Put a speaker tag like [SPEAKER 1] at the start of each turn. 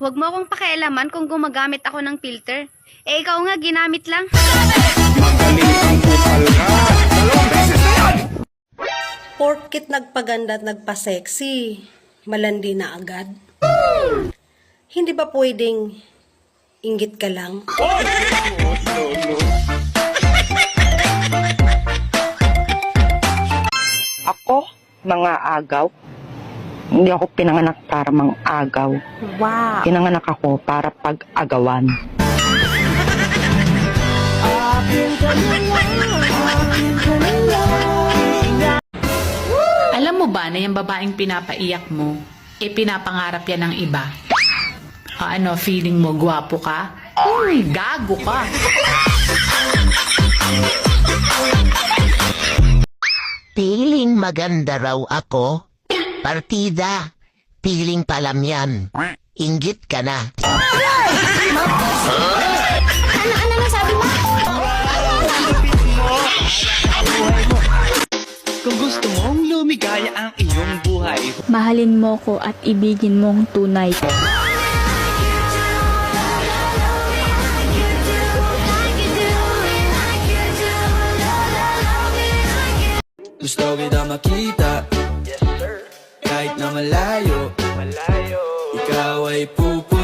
[SPEAKER 1] Huwag mo akong pakialaman kung gumagamit ako ng filter. Eh, ikaw nga, ginamit lang.
[SPEAKER 2] Magaling ang kupal ka. 2 beses na yan!
[SPEAKER 3] Porkit nagpaganda at nagpa-sexy, malandi na agad. Hindi ba pwedeng inggit ka lang?
[SPEAKER 4] Ako, mga agaw. Hindi ako pinanganak para mang agaw.
[SPEAKER 3] Wow!
[SPEAKER 4] Pinanganak ako para pag-agawan.
[SPEAKER 5] Alam mo ba na yung babaeng pinapaiyak mo, pinapangarap yan ng iba? Ano, feeling mo gwapo ka? Uy, gago ka!
[SPEAKER 6] Piling maganda raw ako. Partida. Piling palam yan. Inggit ka na.
[SPEAKER 1] Ano nasabi mo?
[SPEAKER 7] Kung gusto mong lumigaya ang iyong buhay,
[SPEAKER 8] Mahalin mo ko at ibigin mong tunay.
[SPEAKER 7] gusto kita makita. Kahit na malayo, ikaw ay pupunta.